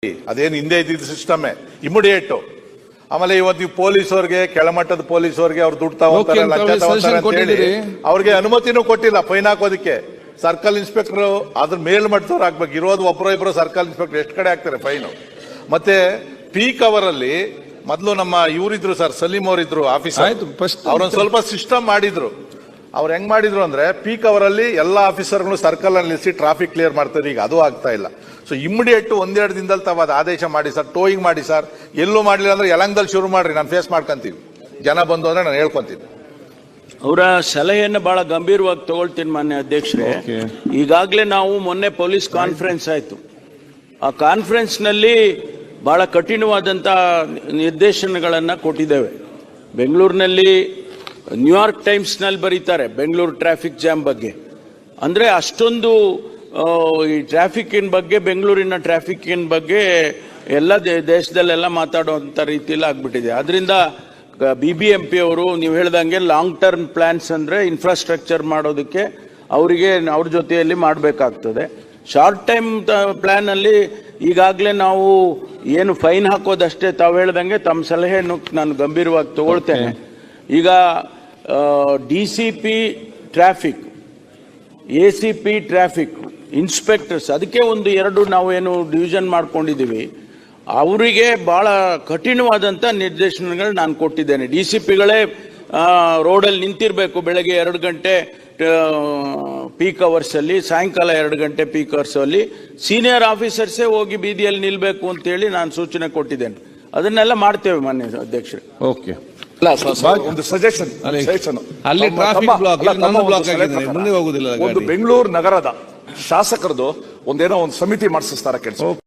ಅದೇನು ಹಿಂದೆ ಇದ್ದಿದ್ದ ಸಿಸ್ಟಮೇ ಇಮಿಡಿಯೇಟ್. ಆಮೇಲೆ ಇವತ್ತು ನೀವು ಪೊಲೀಸವ್ರಿಗೆ, ಕೆಳಮಟ್ಟದ ಪೊಲೀಸವ್ರಿಗೆ ಅವ್ರು ದುಡ್ಡು ತಗೊಂತಾರೆ, ಲಂಚ ತಗೊಂತಾರೆ ಅಂತ ಹೇಳಿ ಅವ್ರಿಗೆ ಅನುಮತಿನೂ ಕೊಟ್ಟಿಲ್ಲ ಫೈನ್ ಹಾಕೋದಕ್ಕೆ. ಸರ್ಕಲ್ ಇನ್ಸ್ಪೆಕ್ಟರ್ ಅದ್ರ ಮೇಲ್ಮಟ್ಟದವ್ರು ಹಾಕ್ಬೇಕು. ಇರೋದು ಒಬ್ಬರೋ ಇಬ್ಬರು ಸರ್ಕಲ್ ಇನ್ಸ್ಪೆಕ್ಟರ್ ಎಷ್ಟು ಕಡೆ ಹಾಕ್ತಾರೆ ಫೈನು. ಮತ್ತೆ ಪೀಕ್ ಅವರ್ ಅಲ್ಲಿ ಮೊದಲು ನಮ್ಮ ಇವರಿದ್ರು ಸರ್, ಸಲೀಂ ಅವರಿದ್ರು ಆಫೀಸರ್, ಅವ್ರೊಂದು ಸ್ವಲ್ಪ ಸಿಸ್ಟಮ್ ಮಾಡಿದ್ರು. ಅವ್ರು ಹೆಂಗ್ ಮಾಡಿದ್ರು ಅಂದ್ರೆ ಪೀಕ್ ಅವರ್ ಅಲ್ಲಿ ಎಲ್ಲಾ ಆಫೀಸರ್ಗಳು ಸರ್ಕಲ್ ಅಲ್ಲಿ ನಿಲ್ಲಿಸಿ ಟ್ರಾಫಿಕ್ ಕ್ಲಿಯರ್ ಮಾಡ್ತಾರೆ. ಈಗ ಅದು ಆಗ್ತಾ ಇಲ್ಲ. ಸೊ ಇಮಿಡಿಯೇಟ್ ಒಂದೆರಡು ದಿನದಲ್ಲಿ ತಾವು ಅದು ಆದೇಶ ಮಾಡಿ ಸರ್, ಟೋಯಿಂಗ್ ಮಾಡಿ ಸರ್. ಎಲ್ಲೂ ಮಾಡಲಿಲ್ಲ ಅಂದ್ರೆ ಯಲಂಗದಲ್ಲಿ ಶುರು ಮಾಡ್ರಿ, ನಾನು ಫೇಸ್ ಮಾಡ್ಕೊಂತೀವಿ. ಜನ ಬಂದು ಅಂದ್ರೆ ನಾನು ಹೇಳ್ಕೊಂತೀನಿ. ಅವರ ಸಲಹೆಯನ್ನು ಬಹಳ ಗಂಭೀರವಾಗಿ ತಗೊಳ್ತೀನಿ ಮಾನ್ಯ ಅಧ್ಯಕ್ಷರೇ. ಈಗಾಗಲೇ ನಾವು ಮೊನ್ನೆ ಪೊಲೀಸ್ ಕಾನ್ಫರೆನ್ಸ್ ಆಯ್ತು. ಆ ಕಾನ್ಫರೆನ್ಸ್ ನಲ್ಲಿ ಬಹಳ ಕಠಿಣವಾದಂತ ನಿರ್ದೇಶನಗಳನ್ನ ಕೊಟ್ಟಿದ್ದೇವೆ. ಬೆಂಗಳೂರಿನಲ್ಲಿ ನ್ಯೂಯಾರ್ಕ್ ಟೈಮ್ಸ್ ನಲ್ಲಿ ಬರೀತಾರೆ ಬೆಂಗಳೂರು ಟ್ರಾಫಿಕ್ ಜಾಮ್ ಬಗ್ಗೆ. ಅಂದ್ರೆ ಅಷ್ಟೊಂದು ಈ ಟ್ರಾಫಿಕ್ಕಿನ ಬಗ್ಗೆ, ಬೆಂಗಳೂರಿನ ಟ್ರಾಫಿಕ್ಕಿನ ಬಗ್ಗೆ ಎಲ್ಲ ದೇಶದಲ್ಲೆಲ್ಲ ಮಾತಾಡುವಂತ ರೀತಿಯಲ್ಲಿ ಆಗ್ಬಿಟ್ಟಿದೆ. ಅದರಿಂದ BBMP ಅವರು ನೀವು ಹೇಳ್ದಂಗೆ ಲಾಂಗ್ ಟರ್ಮ್ ಪ್ಲಾನ್ಸ್ ಅಂದ್ರೆ ಇನ್ಫ್ರಾಸ್ಟ್ರಕ್ಚರ್ ಮಾಡೋದಕ್ಕೆ ಅವರಿಗೆ ಅವ್ರ ಜೊತೆಯಲ್ಲಿ ಮಾಡಬೇಕಾಗ್ತದೆ. ಶಾರ್ಟ್ ಟೈಮ್ ಪ್ಲಾನ್ ಅಲ್ಲಿ ಈಗಾಗಲೇ ನಾವು ಏನು ಫೈನ್ ಹಾಕೋದಷ್ಟೇ. ತಾವು ಹೇಳ್ದಂಗೆ ತಮ್ಮ ಸಲಹೆಯನ್ನು ನಾನು ಗಂಭೀರವಾಗಿ ತಗೊಳ್ತೇನೆ. ಈಗ DCP traffic, ACP traffic, inspectors, ಅದಕ್ಕೆ ಒಂದು ಎರಡು ನಾವೇನು ಡಿವಿಷನ್ ಮಾಡ್ಕೊಂಡಿದ್ದೀವಿ. ಅವರಿಗೆ ಬಹಳ ಕಠಿಣವಾದಂಥ ನಿರ್ದೇಶನಗಳು ನಾನು ಕೊಟ್ಟಿದ್ದೇನೆ. DCPಗಳೇ ರೋಡಲ್ಲಿ ನಿಂತಿರಬೇಕು ಬೆಳಗ್ಗೆ 2 ಗಂಟೆ ಪೀಕ್ ಅವರ್ಸ್ ಅಲ್ಲಿ, ಸಾಯಂಕಾಲ 2 ಗಂಟೆ ಪೀಕ್ ಅವರ್ಸ್ ಅಲ್ಲಿ. ಸೀನಿಯರ್ ಆಫೀಸರ್ಸೇ ಹೋಗಿ ಬೀದಿಯಲ್ಲಿ ನಿಲ್ಬೇಕು ಅಂತೇಳಿ ನಾನು ಸೂಚನೆ ಕೊಟ್ಟಿದ್ದೇನೆ. ಅದನ್ನೆಲ್ಲ ಮಾಡ್ತೇವೆ ಮಾನ್ಯ ಅಧ್ಯಕ್ಷರೇ. ಓಕೆ, ಒಂದು ಸಜೆಷನ್, ಅಲ್ಲಿ ಟ್ರಾಫಿಕ್ ಬ್ಲಾಕ್ ಮುಂದೆ ಹೋಗುದಿಲ್ಲ. ಒಂದು ಬೆಂಗಳೂರು ನಗರದ ಶಾಸಕರದು ಒಂದೇನೋ ಒಂದು ಸಮಿತಿ ಮಾಡಿಸ್ತಾರ ಕೆಲಸ.